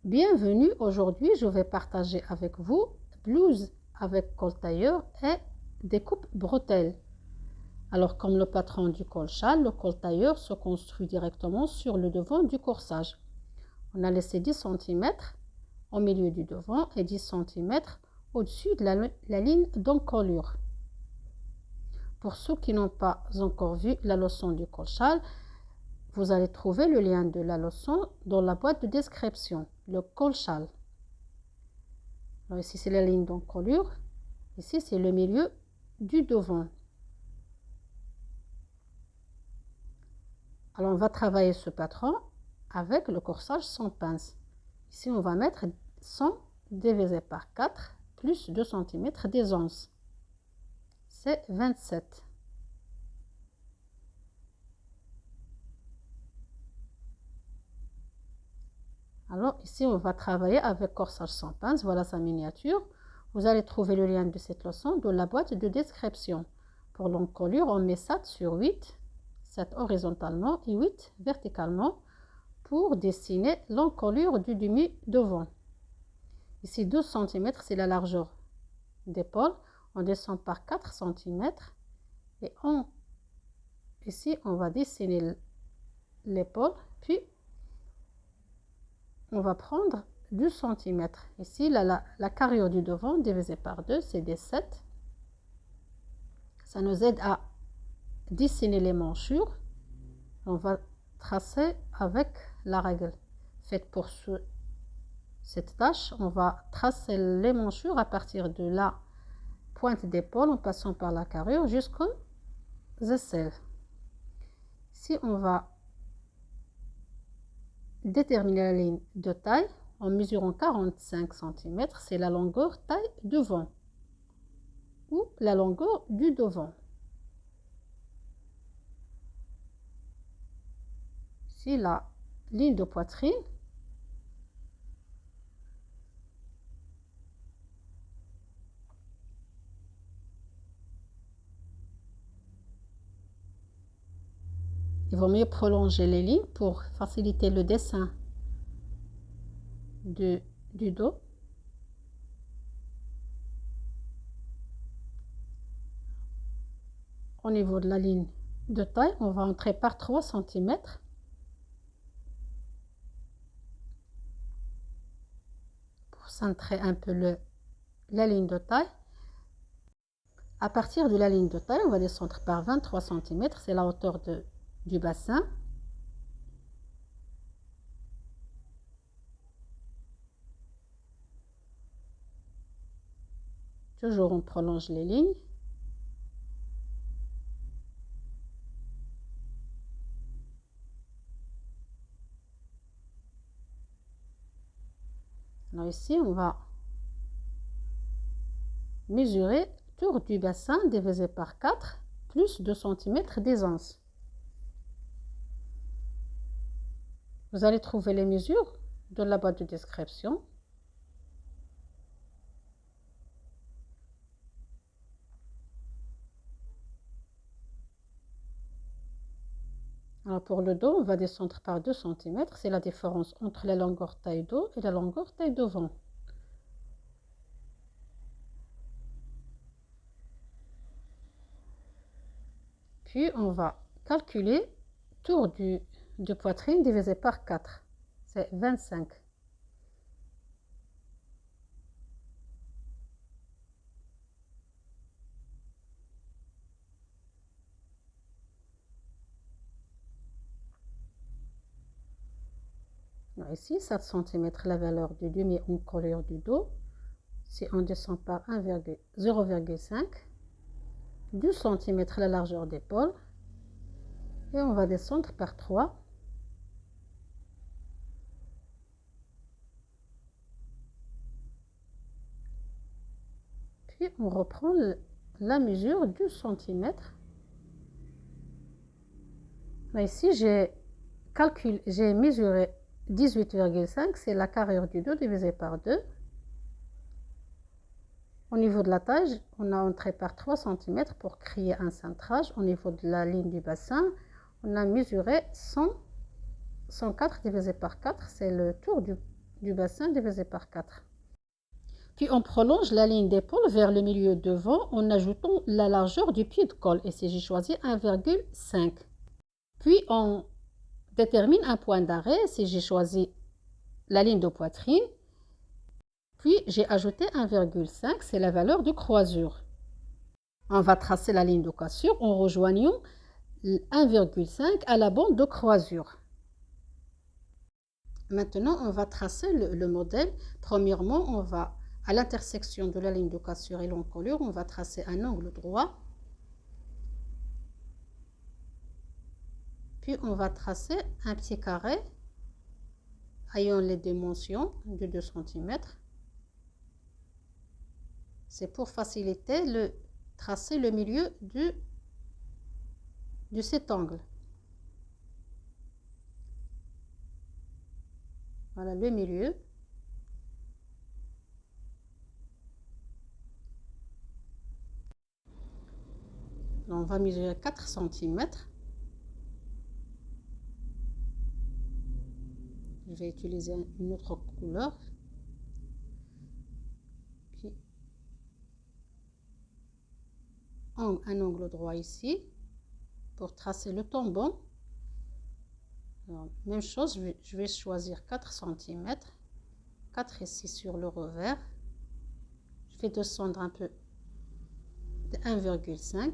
Bienvenue, aujourd'hui je vais partager avec vous blouse avec col tailleur et découpe bretelles. Alors comme le patron du col châle, le col tailleur se construit directement sur le devant du corsage. On a laissé 10 cm au milieu du devant et 10 cm au-dessus de la ligne d'encolure. Pour ceux qui n'ont pas encore vu la leçon du col châle, vous allez trouver le lien de la leçon dans la boîte de description, le col châle. Alors ici c'est la ligne d'encolure, ici c'est le milieu du devant. Alors on va travailler ce patron avec le corsage sans pince. Ici on va mettre 100 divisé par 4 plus 2 cm d'aisance. C'est 27. Alors ici on va travailler avec corsage sans pince, voilà sa miniature. Vous allez trouver le lien de cette leçon dans la boîte de description. Pour l'encolure, on met 7 sur 8, 7 horizontalement et 8 verticalement pour dessiner l'encolure du demi-devant. Ici 12 cm, c'est la largeur d'épaule. On descend par 4 cm et ici on va dessiner l'épaule, puis on va prendre 2 cm. Ici, la carrure du devant divisée par 2, c'est des 7. Ça nous aide à dessiner les manchures. On va tracer avec la règle faite pour cette tâche. On va tracer les manchures à partir de la pointe d'épaule en passant par la carrure jusqu'aux aisselles. Ici, on va déterminer la ligne de taille en mesurant 45 cm, c'est la longueur taille devant ou la longueur du devant. Ici la ligne de poitrine. Il vaut mieux prolonger les lignes pour faciliter le dessin du dos. Au niveau de la ligne de taille, on va entrer par 3 cm. Pour centrer un peu la ligne de taille. À partir de la ligne de taille, on va descendre par 23 cm, c'est la hauteur du bassin. Toujours on prolonge les lignes. Alors ici, on va mesurer tour du bassin divisé par 4 plus 2 cm d'aisance. Vous allez trouver les mesures dans la boîte de description. Alors pour le dos, on va descendre par 2 cm. C'est la différence entre la longueur taille dos et la longueur taille devant. Puis on va calculer tour de poitrine divisé par 4. C'est 25. Alors ici, 7 cm la valeur du demi-encolure du dos. Si on descend par 0,5, 2 cm la largeur d'épaule. Et on va descendre par 3. Puis on reprend la mesure du centimètre. Là, ici, j'ai mesuré 18,5, c'est la carrure du dos divisé par 2. Au niveau de la taille, on a entré par 3 cm pour créer un cintrage. Au niveau de la ligne du bassin, on a mesuré 104 divisé par 4, c'est le tour du bassin divisé par 4. Puis on prolonge la ligne d'épaule vers le milieu devant en ajoutant la largeur du pied de colle. Ici, j'ai choisi 1,5. Puis on détermine un point d'arrêt. Si j'ai choisi la ligne de poitrine, puis j'ai ajouté 1,5, c'est la valeur de croisure. On va tracer la ligne de cassure en rejoignant 1,5 à la bande de croisure. Maintenant, on va tracer le modèle. Premièrement, on va, à l'intersection de la ligne de cassure et l'encolure, on va tracer un angle droit. Puis, on va tracer un petit carré ayant les dimensions de 2 cm. C'est pour faciliter le tracer le milieu de cet angle. Voilà le milieu. On va mesurer 4 cm. Je vais utiliser une autre couleur. Puis un angle droit ici pour tracer le tombon. Alors, même chose, je vais choisir 4 cm. 4 ici sur le revers. Je vais descendre un peu de 1,5.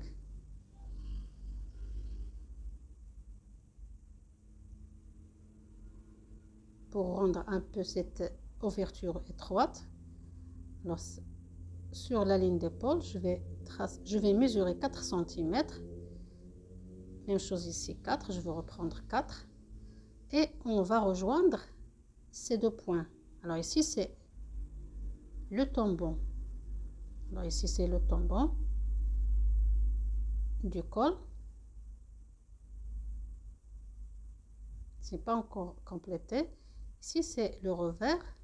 Pour rendre un peu cette ouverture étroite. Alors, sur la ligne d'épaule, je vais mesurer 4 cm. Même chose ici, 4. Je vais reprendre 4. Et on va rejoindre ces deux points. Alors ici, c'est le tombon. Alors ici, c'est le tombon du col. C'est pas encore complété. Ici, c'est le revers.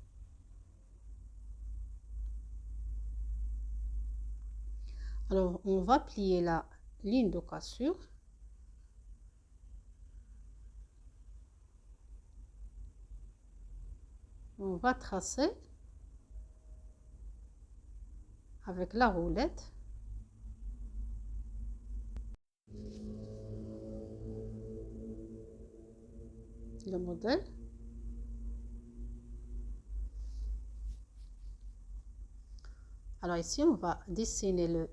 Alors, on va plier la ligne de cassure. On va tracer avec la roulette le modèle. Alors ici, on va dessiner le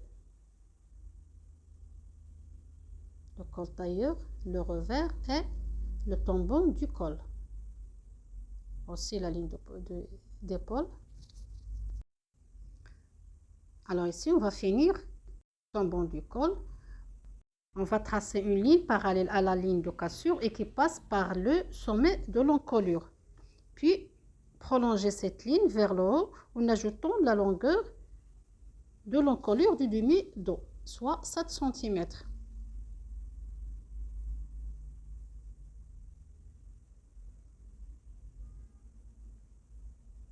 col tailleur, le revers et le tombon du col. Aussi la ligne d'épaule. Alors ici, on va finir le tombon du col. On va tracer une ligne parallèle à la ligne de cassure et qui passe par le sommet de l'encolure. Puis, prolonger cette ligne vers le haut en ajoutant la longueur de l'encolure du demi-dos, soit 7 cm.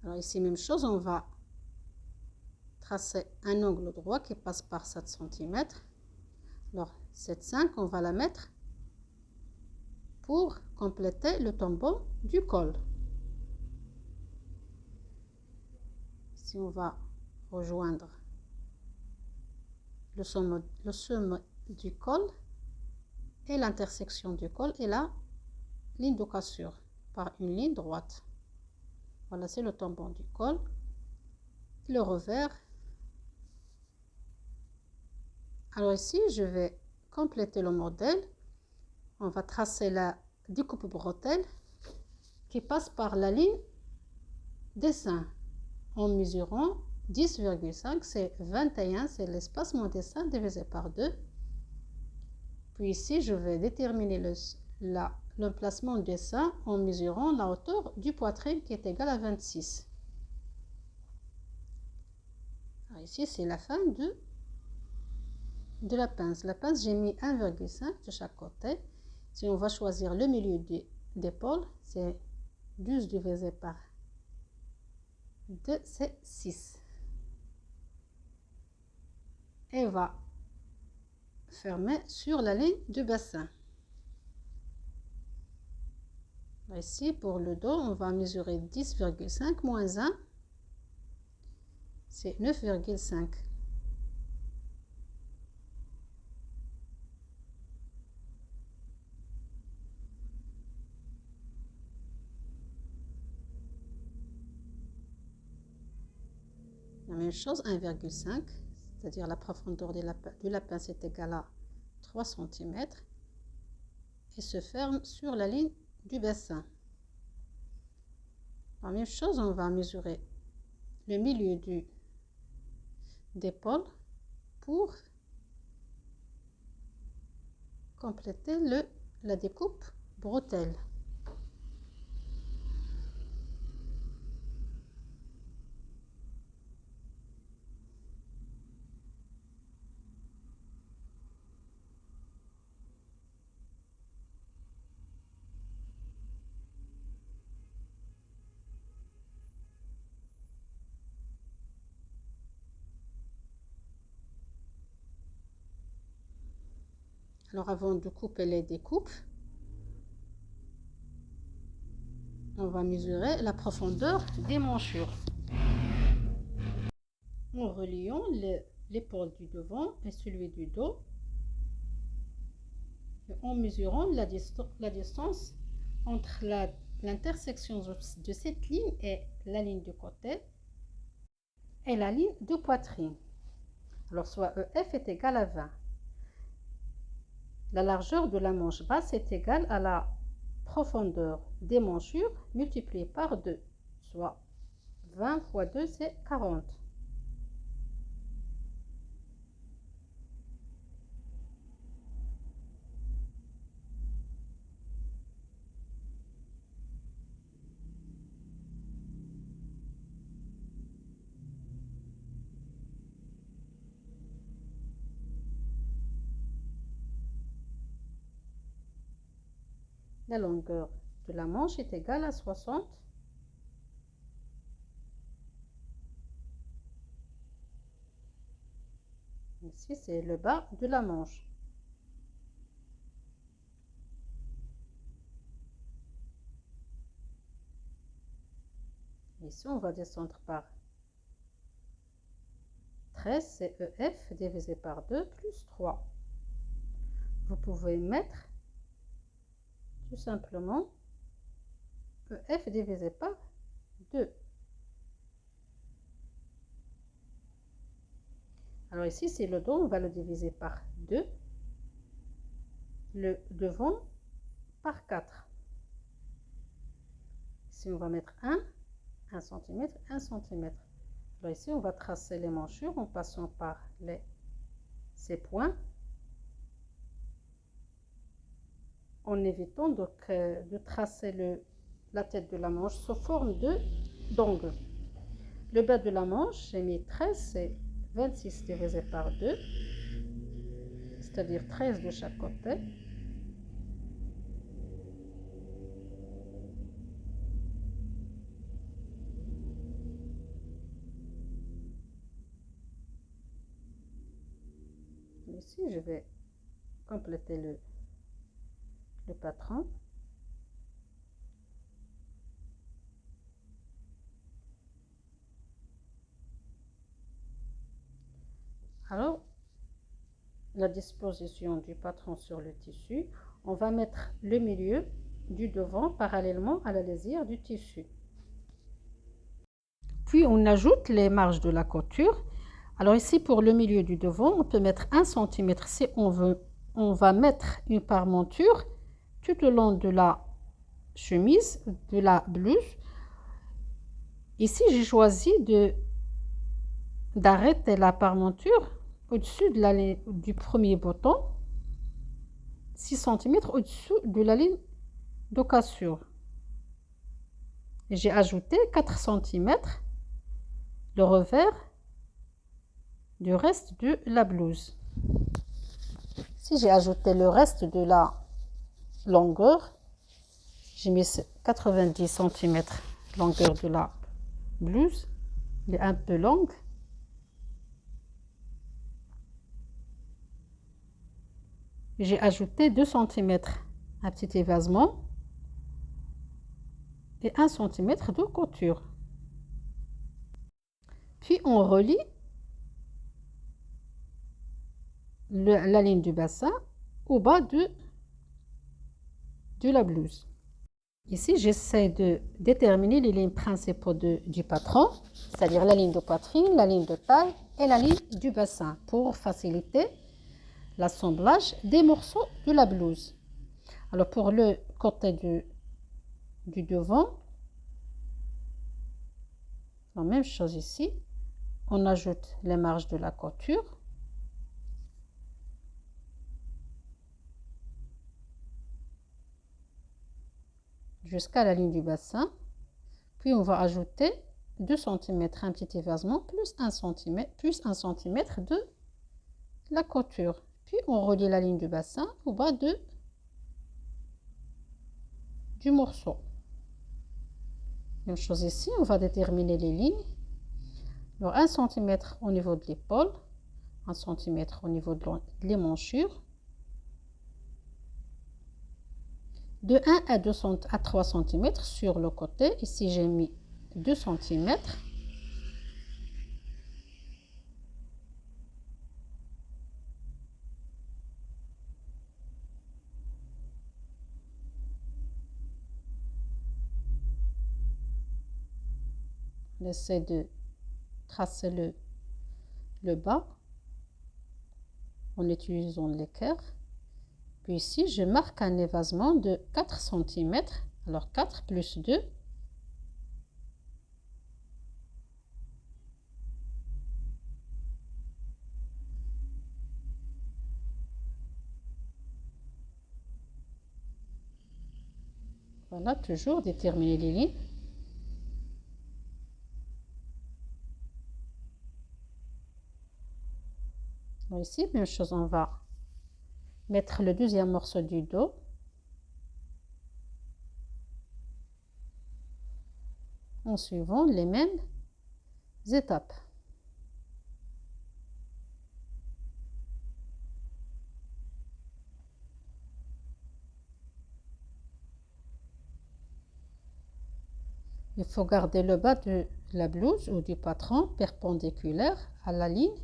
Alors ici, même chose, on va tracer un angle droit qui passe par 7 cm. Alors, cette 5, on va la mettre pour compléter le tombon du col. Si on va rejoindre le sommet du col et l'intersection du col et la ligne de cassure par une ligne droite. Voilà, c'est le tombon du col, le revers. Alors ici, je vais compléter le modèle. On va tracer la découpe bretelle qui passe par la ligne des seins en mesurant 10,5, c'est 21, c'est l'espacement des seins divisé par 2. Puis ici, je vais déterminer l'emplacement des seins en mesurant la hauteur du poitrine qui est égale à 26. Alors ici, c'est la fin de la pince. La pince, j'ai mis 1,5 de chaque côté. Si on va choisir le milieu d'épaule, c'est 12 divisé par 2, c'est 6. Et va fermer sur la ligne du bassin. Ici, pour le dos, on va mesurer 10,5 moins 1, c'est 9,5. La même chose, 1,5, c'est-à-dire la profondeur du lapin, c'est égal à 3 cm et se ferme sur la ligne du bassin. La même chose, on va mesurer le milieu d'épaule pour compléter la découpe bretelle. Alors avant de couper les découpes, on va mesurer la profondeur des manchures en reliant l'épaule du devant et celui du dos et en mesurant la distance entre l'intersection de cette ligne et la ligne de côté et la ligne de poitrine. Alors soit EF est égal à 20. La largeur de la manche basse est égale à la profondeur des manchures multipliée par 2, soit 20 fois 2, c'est 40. La longueur de la manche est égale à 60. Ici, c'est le bas de la manche. Ici, on va descendre par 13, c'est EF divisé par 2 plus 3. Vous pouvez mettre tout simplement EF divisé par 2. Alors ici, c'est le dos, on va le diviser par 2. Le devant par 4. Ici, on va mettre 1 cm, 1 cm. Alors ici, on va tracer les manchures en passant par ces points, en évitant donc de tracer la tête de la manche sous forme d'angle. Le bas de la manche, j'ai mis 13, c'est 26 divisé par 2, c'est-à-dire 13 de chaque côté. Ici, je vais compléter le patron. Alors, la disposition du patron sur le tissu, on va mettre le milieu du devant parallèlement à la lisière du tissu. Puis, on ajoute les marges de la couture. Alors ici, pour le milieu du devant, on peut mettre 1 cm si on veut. On va mettre une parementure tout au long de la chemise, de la blouse. Ici, j'ai choisi d'arrêter la parementure au-dessus du premier bouton, 6 cm au-dessus de la ligne de cassure. J'ai ajouté 4 cm le revers du reste de la blouse. Si j'ai ajouté le reste de la longueur, j'ai mis 90 cm longueur de la blouse, elle est un peu longue. J'ai ajouté 2 cm un petit évasement et 1 cm de couture. Puis on relie la ligne du bassin au bas de la blouse. Ici, j'essaie de déterminer les lignes principaux du patron, c'est-à-dire la ligne de poitrine, la ligne de taille et la ligne du bassin pour faciliter l'assemblage des morceaux de la blouse. Alors pour le côté du devant, la même chose ici, on ajoute les marges de la couture. Jusqu'à la ligne du bassin, puis on va ajouter 2 cm, un petit évasement, plus 1 cm, de la couture. Puis on relie la ligne du bassin au bas du morceau. Même chose ici, on va déterminer les lignes. Alors 1 cm au niveau de l'épaule, 1 cm au niveau de l'emmanchure, de 1 à 3 cm sur le côté. Ici j'ai mis 2 cm. On essaie de tracer le bas en utilisant l'équerre. Puis ici, je marque un évasement de 4 cm. Alors 4 plus 2. Voilà, toujours déterminer les lignes. Alors ici, même chose, on va mettre le deuxième morceau du dos. En suivant les mêmes étapes. Il faut garder le bas de la blouse ou du patron perpendiculaire à la ligne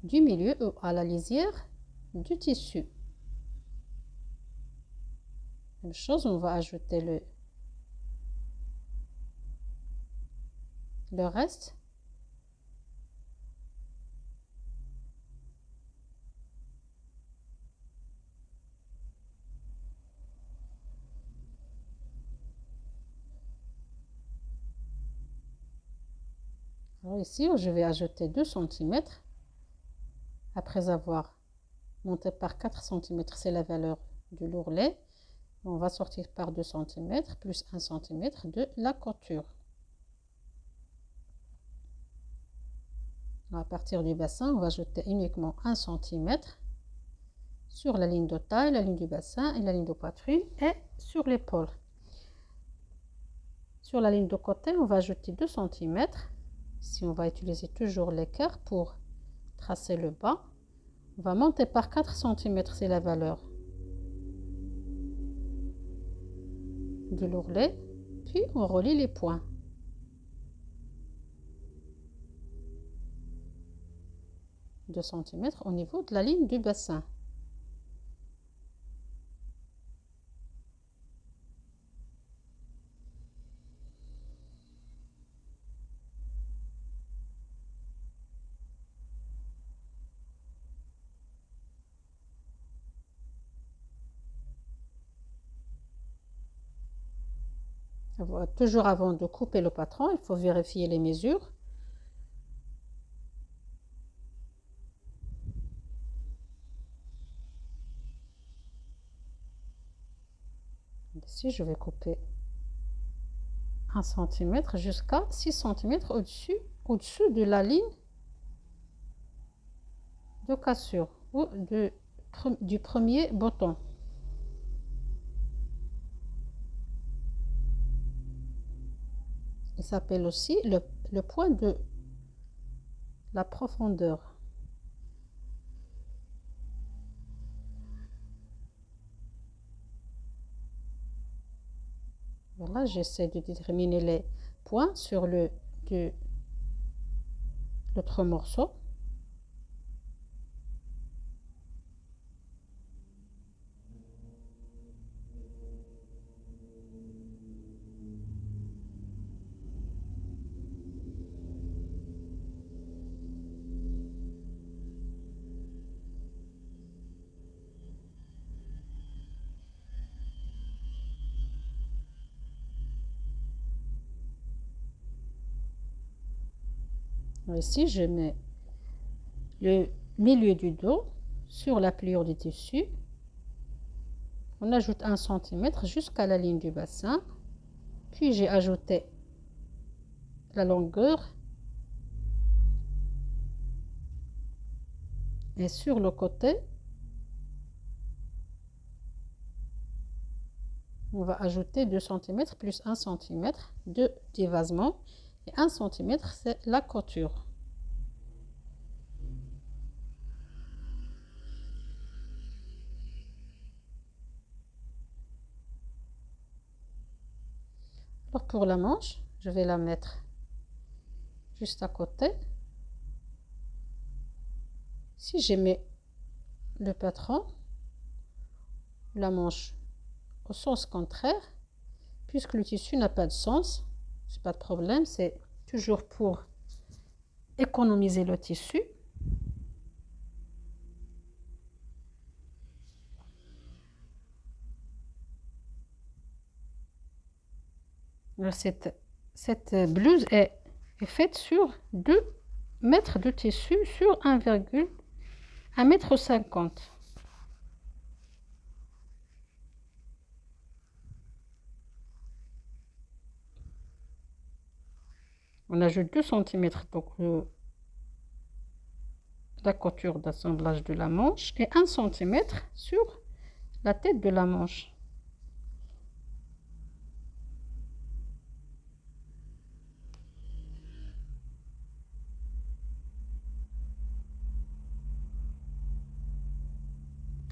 du milieu ou à la lisière du tissu. Même chose, on va ajouter le reste. Alors ici, je vais ajouter 2 cm. Après avoir monté par 4 cm, c'est la valeur de l'ourlet. On va sortir par 2 cm plus 1 cm de la couture. À partir du bassin, on va ajouter uniquement 1 cm sur la ligne de taille, la ligne du bassin et la ligne de poitrine et sur l'épaule. Sur la ligne de côté, on va ajouter 2 cm. Si on va utiliser toujours l'équerre pour tracer le bas, on va monter par 4 cm, c'est la valeur de l'ourlet, puis on relie les points. « 2 cm au niveau de la ligne du bassin. Toujours avant de couper le patron, il faut vérifier les mesures. Ici, je vais couper 1 cm jusqu'à 6 cm au-dessus de la ligne de cassure ou du premier bouton. Il s'appelle aussi le point de la profondeur. Voilà, j'essaie de déterminer les points sur l'autre morceau. Ici, je mets le milieu du dos sur la pliure du tissu. On ajoute 1 cm jusqu'à la ligne du bassin. Puis j'ai ajouté la longueur. Et sur le côté, on va ajouter 2 cm plus 1 cm de dévasement. Et 1 cm, c'est la couture. Alors pour la manche, je vais la mettre juste à côté. Si je mets le patron, la manche au sens contraire, puisque le tissu n'a pas de sens, c'est pas de problème, c'est toujours pour économiser le tissu. Cette blouse est faite sur 2 mètres de tissu sur 1,50 m. On ajoute 2 cm donc la couture d'assemblage de la manche et 1 cm sur la tête de la manche.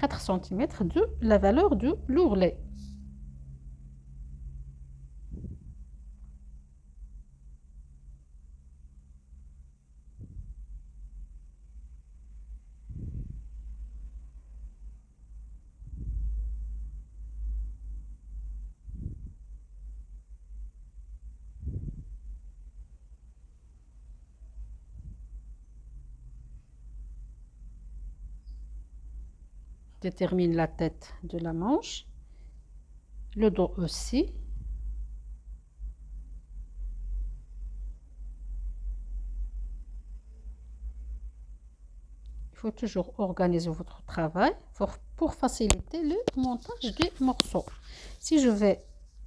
« 4 cm de la valeur de l'ourlet. Détermine la tête de la manche, le dos aussi. Il faut toujours organiser votre travail pour faciliter le montage des morceaux. Si je vais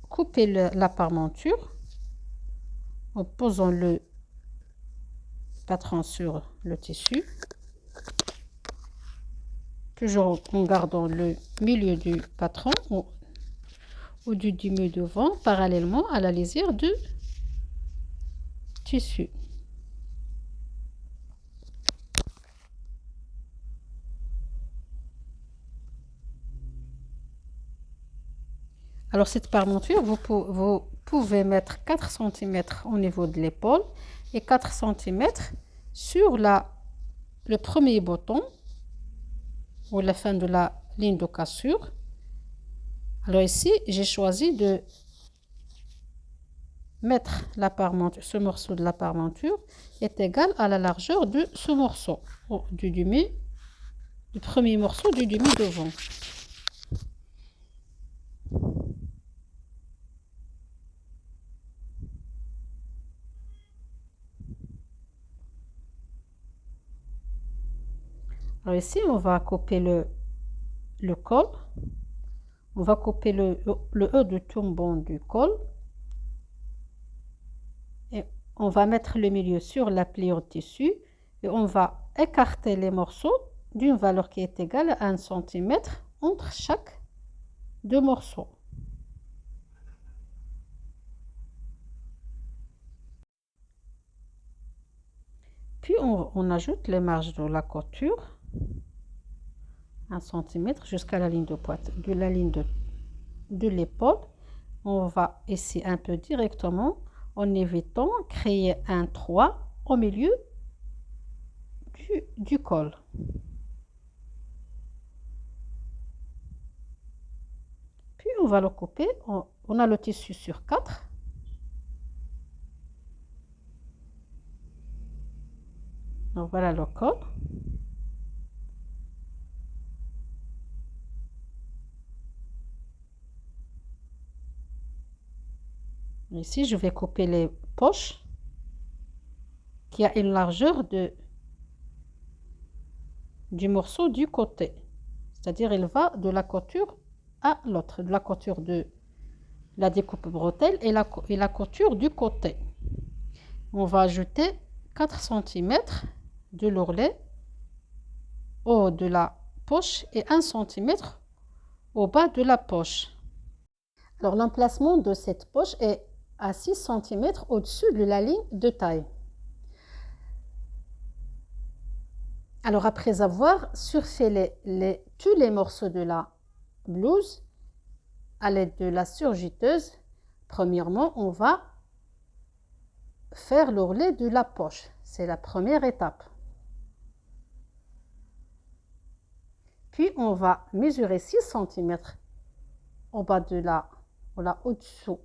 couper la parmenture en posant le patron sur le tissu, toujours en gardant le milieu du patron ou du demi devant parallèlement à la lisière du tissu. Alors cette parmenture, vous pouvez mettre 4 cm au niveau de l'épaule et 4 cm sur le premier bouton ou la fin de la ligne de cassure. Alors ici, j'ai choisi de mettre la parmenture, ce morceau de la parmenture est égal à la largeur de ce morceau, du premier morceau du demi devant. Alors ici, on va couper le col. On va couper le haut du tombon du col. Et on va mettre le milieu sur la pliure tissu. Et on va écarter les morceaux d'une valeur qui est égale à 1 cm entre chaque 2 morceaux. Puis on ajoute les marges de la couture. 1 cm jusqu'à la ligne de pointe de l'épaule. On va ici un peu directement en évitant créer un 3 au milieu du col. Puis on va le couper. On a le tissu sur 4. Donc voilà le col. Ici, je vais couper les poches qui a une largeur du morceau du côté. C'est-à-dire, il va de la couture à l'autre, de la couture de la découpe bretelle et la couture du côté. On va ajouter 4 cm de l'ourlet au haut de la poche et 1 cm au bas de la poche. Alors, l'emplacement de cette poche est à 6 cm au-dessus de la ligne de taille. Alors, après avoir surfait tous les morceaux de la blouse à l'aide de la surgiteuse, premièrement, on va faire l'ourlet de la poche. C'est la première étape. Puis, on va mesurer 6 cm au bas de voilà, au-dessous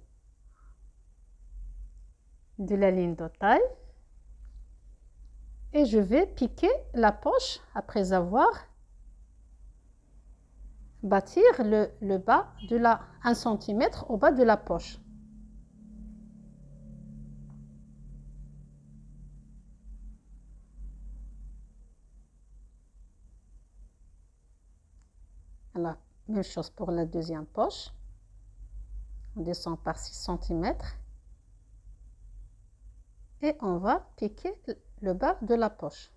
de la ligne de taille. Et je vais piquer la poche après avoir bâtir le bas de 1 cm au bas de la poche. Alors, même chose pour la deuxième poche. On descend par 6 cm et on va piquer le bas de la poche.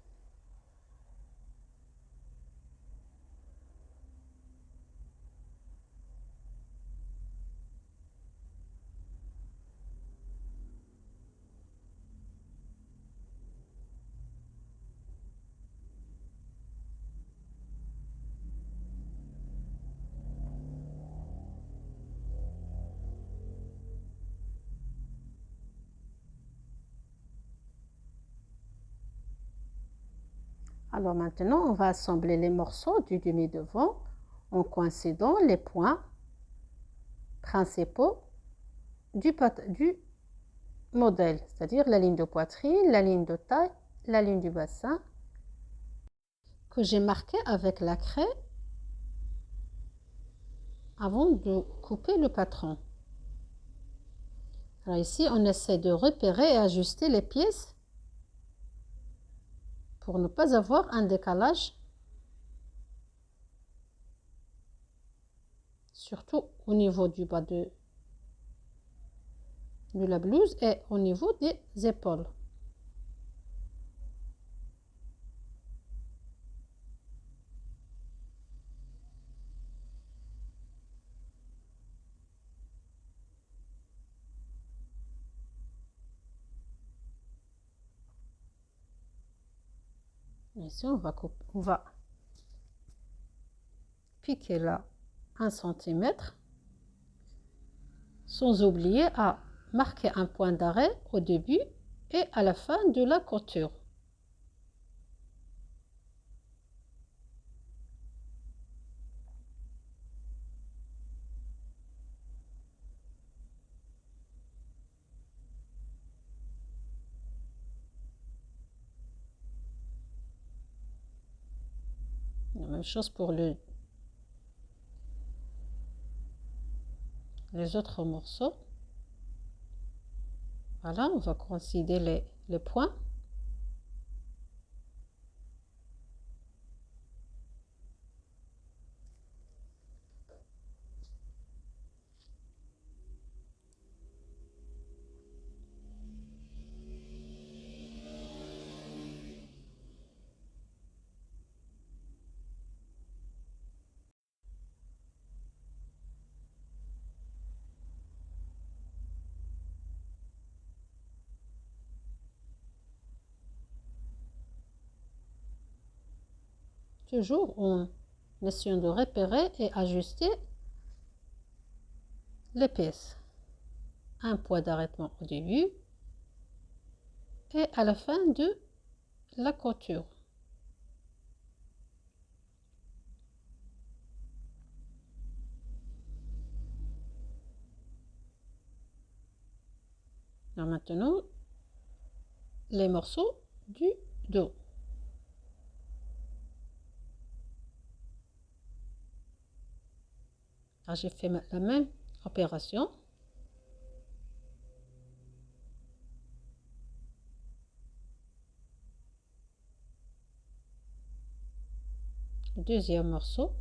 Alors maintenant, on va assembler les morceaux du demi-devant en coïncidant les points principaux du modèle, c'est-à-dire la ligne de poitrine, la ligne de taille, la ligne du bassin que j'ai marqué avec la craie avant de couper le patron. Alors ici, on essaie de repérer et ajuster les pièces pour ne pas avoir un décalage, surtout au niveau du bas de la blouse et au niveau des épaules. Ici, on va piquer là 1 cm, sans oublier à marquer un point d'arrêt au début et à la fin de la couture. La même chose pour les autres morceaux. Voilà, on va coïncider les points. Toujours en essayant de repérer et ajuster les pièces. un point d'arrêtement au début et à la fin de la couture. Alors maintenant, les morceaux du dos. J'ai fait la même opération. Le deuxième morceau.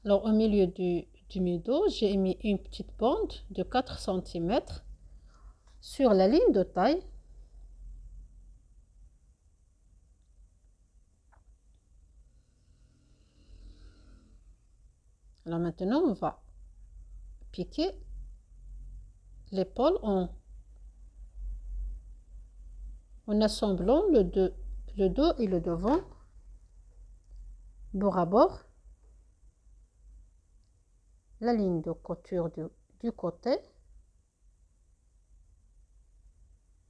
Alors au milieu du mi-dos, j'ai mis une petite bande de 4 cm sur la ligne de taille. Alors maintenant, on va piquer l'épaule en assemblant le dos et le devant bord à bord, la ligne de couture du côté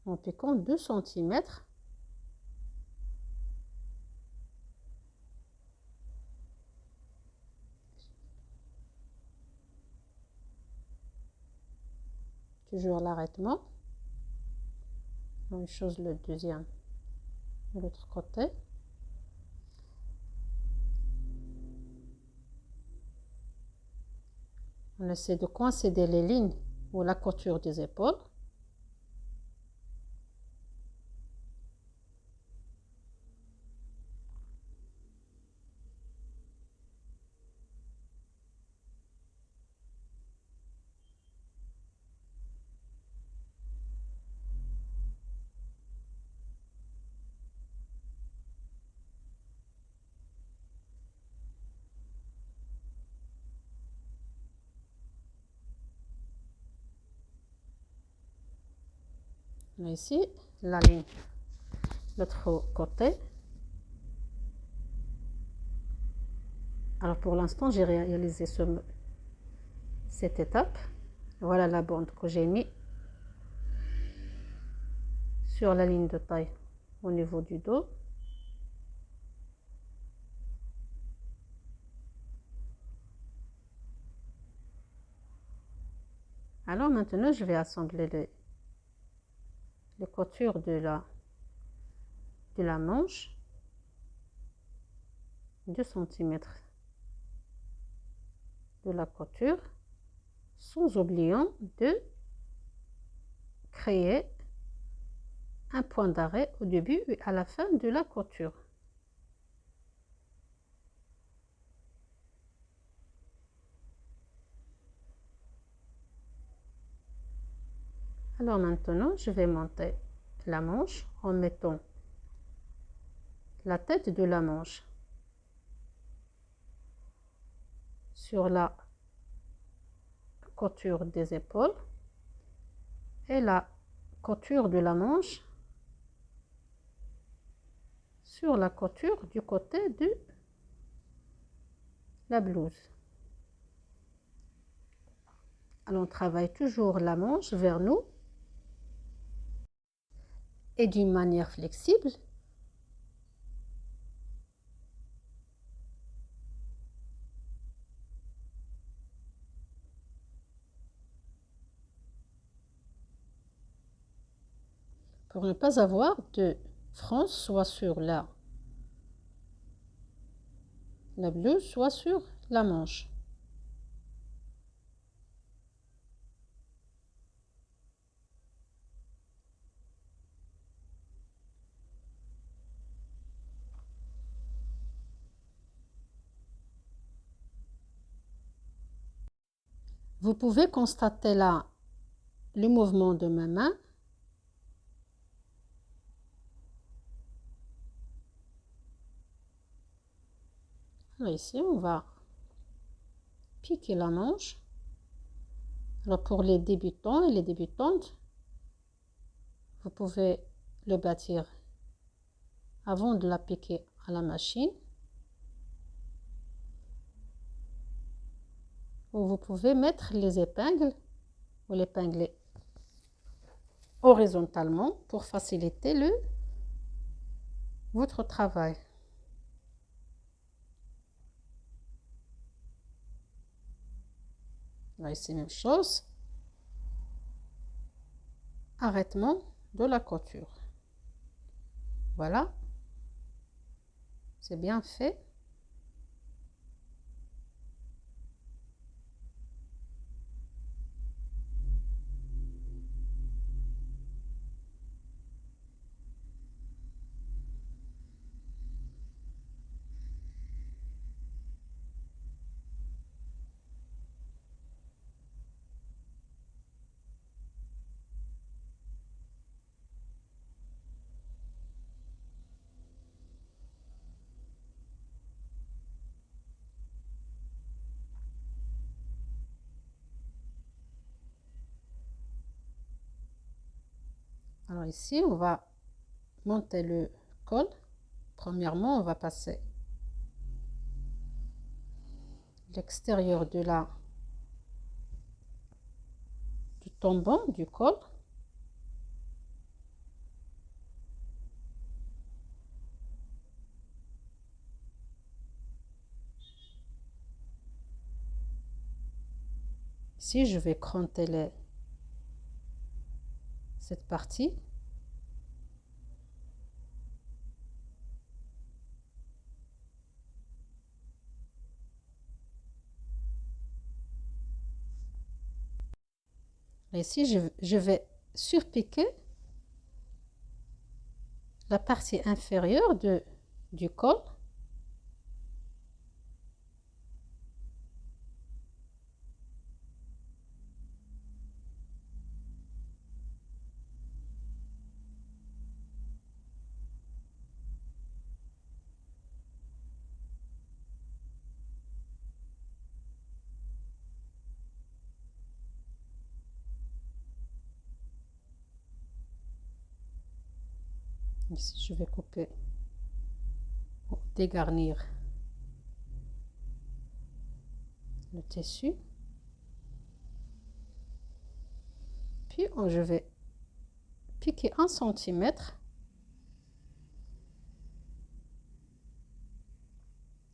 en piquant 2 cm. Toujours l'arrêtement. Même chose le deuxième de l'autre côté. On essaie de coïncider les lignes ou la couture des épaules. Ici, la ligne, l'autre côté. Alors pour l'instant, j'ai réalisé cette étape. Voilà la bande que j'ai mis sur la ligne de taille au niveau du dos. Alors maintenant, je vais assembler les coutures de la manche. 2 cm de la couture, sans oublier de créer un point d'arrêt au début et à la fin de la couture. Alors maintenant, je vais monter la manche en mettant la tête de la manche sur la couture des épaules et la couture de la manche sur la couture du côté de la blouse. Alors on travaille toujours la manche vers nous et d'une manière flexible. Pour ne pas avoir de franges soit sur la blouse, soit sur la manche. Vous pouvez constater là le mouvement de ma main. Alors ici, on va piquer la manche. Alors pour les débutants et les débutantes, vous pouvez le bâtir avant de l'appliquer à la machine. Ou vous pouvez mettre les épingles ou l'épingler horizontalement pour faciliter votre travail. Là, ici, même chose. Arrêtement de la couture. Voilà. C'est bien fait. Alors ici, on va monter le col. Premièrement, on va passer l'extérieur du tombant du col. Ici, je vais cranter cette partie. Ici, je vais surpiquer la partie inférieure du col. Ici, je vais couper pour dégarnir le tissu. Puis, je vais piquer 1 centimètre.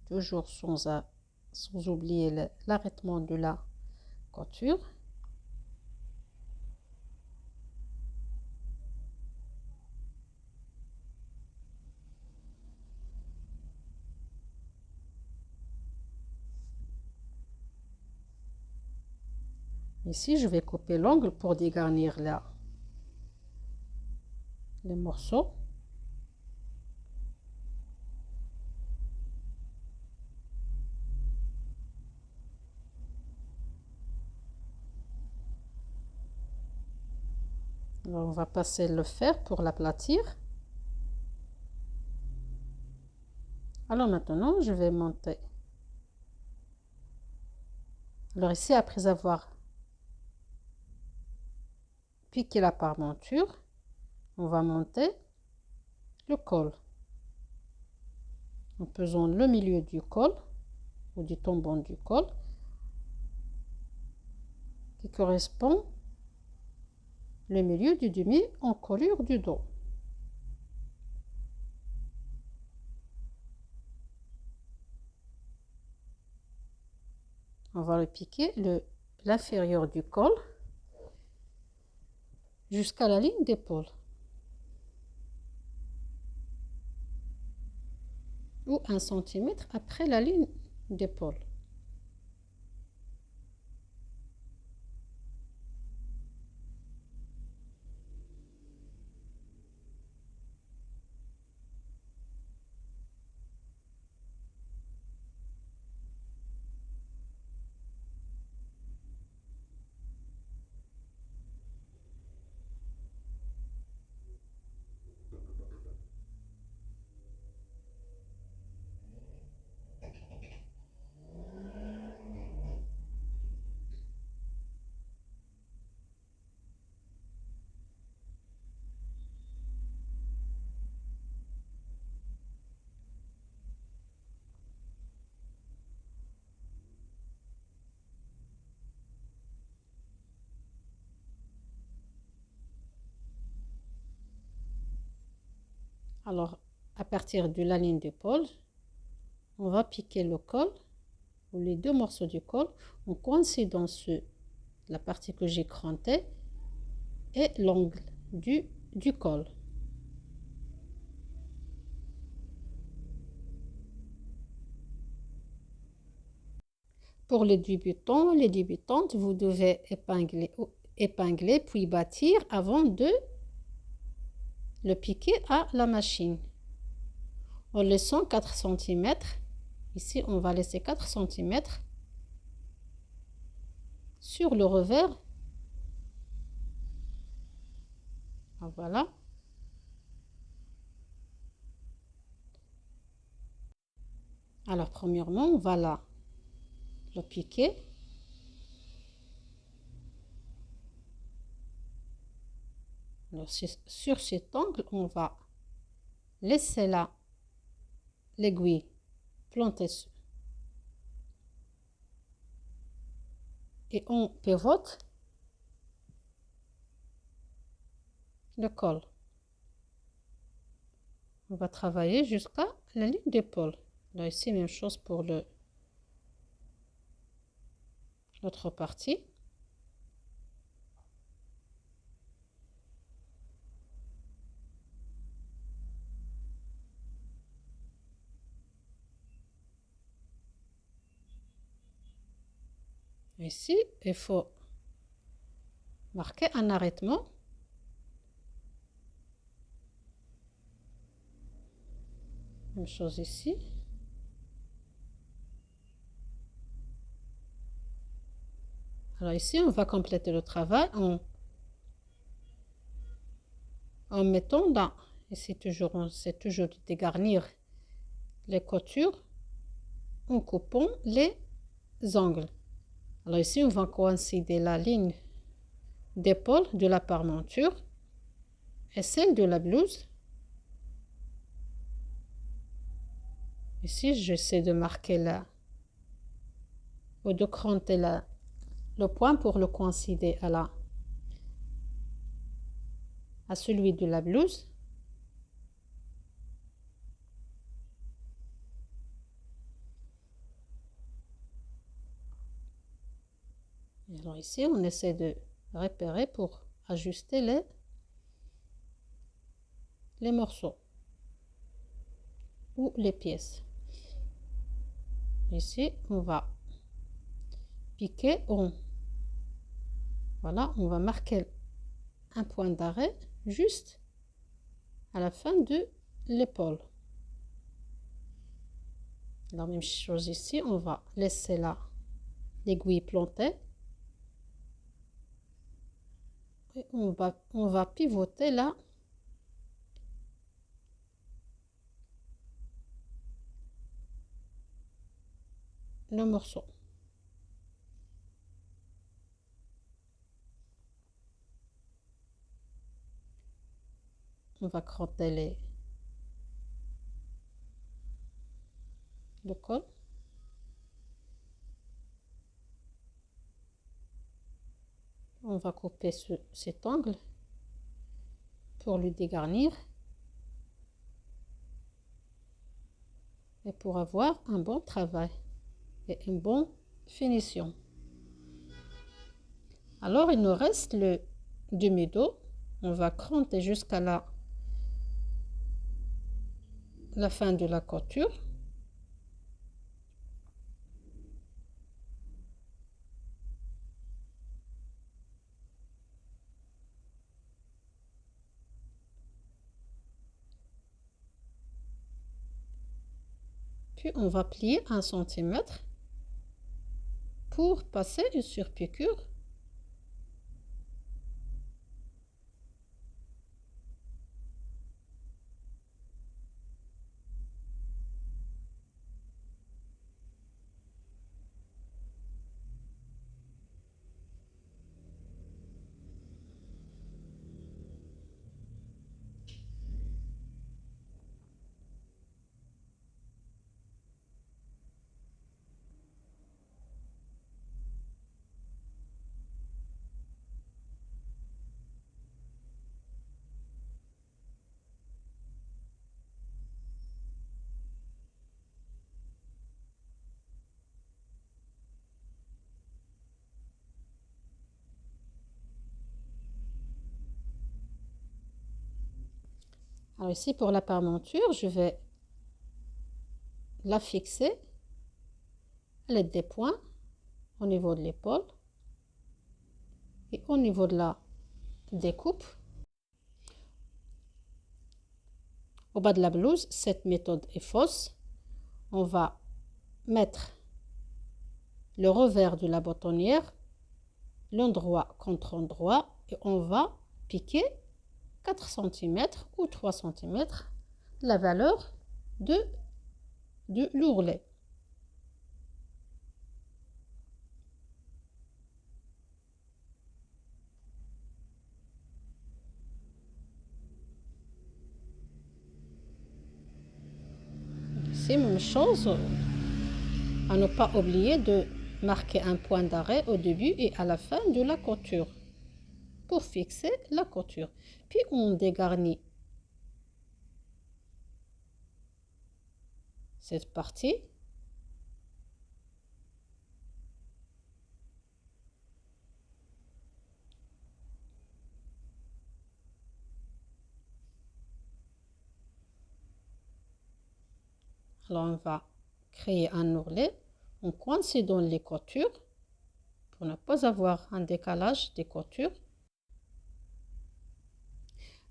Toujours sans oublier l'arrêtement de la couture. Ici, je vais couper l'angle pour dégarnir les morceaux. Alors, on va passer le fer pour l'aplatir. Alors maintenant, je vais monter. Alors ici, après avoir piqué la parmenture, on va monter le col en pesant le milieu du col ou du tombant du col qui correspond le milieu du demi encolure du dos. On va le piquer l'inférieur du col jusqu'à la ligne d'épaule ou 1 centimètre après la ligne d'épaule. Alors, à partir de la ligne d'épaule, on va piquer le col, ou les deux morceaux du col, on coïncide dans la partie que j'ai crantée et l'angle du col. Pour les débutants, les débutantes, vous devez épingler puis bâtir avant de le piquer à la machine. En laissant 4 cm, ici on va laisser 4 cm sur le revers. Voilà. Alors premièrement, on va là le piquer. Alors, sur cet angle, on va laisser là l'aiguille planter et on pivote le col. On va travailler jusqu'à la ligne d'épaule. Là ici, même chose pour l'autre partie. Ici, il faut marquer un arrêtement. Même chose ici. Alors ici, on va compléter le travail en mettant là, ici toujours, on essaie toujours de dégarnir les coutures en coupant les angles. Alors ici, on va coïncider la ligne d'épaule de la parmenture et celle de la blouse. Ici, j'essaie de marquer là, ou de cranter là, le point pour le coïncider à celui de la blouse. Et alors ici, on essaie de repérer pour ajuster les morceaux ou les pièces. Ici, on va piquer voilà, on va marquer un point d'arrêt juste à la fin de l'épaule. La même chose ici, on va laisser là l'aiguille plantée et on va pivoter là le morceau. On va cranter le col. On va couper cet angle pour le dégarnir et pour avoir un bon travail et une bonne finition. Alors, il nous reste le demi-dos. On va cranter jusqu'à la fin de la couture. Puis, on va plier 1 cm pour passer une surpiqûre. Alors ici, pour la parementure, je vais la fixer à l'aide des points au niveau de l'épaule et au niveau de la découpe. Au bas de la blouse, cette méthode est fausse. On va mettre le revers de la boutonnière l'endroit contre endroit et on va piquer 4 cm ou 3 cm la valeur de l'ourlet. C'est même chose, à ne pas oublier de marquer un point d'arrêt au début et à la fin de la couture pour fixer la couture. Puis on dégarnit cette partie. Alors on va créer un ourlet en coïncidant les coutures pour ne pas avoir un décalage des coutures.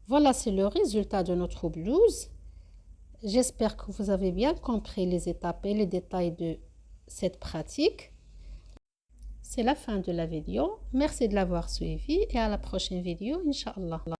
Voilà, c'est le résultat de notre blouse. J'espère que vous avez bien compris les étapes et les détails de cette pratique. C'est la fin de la vidéo. Merci de l'avoir suivi et à la prochaine vidéo, Inch'Allah.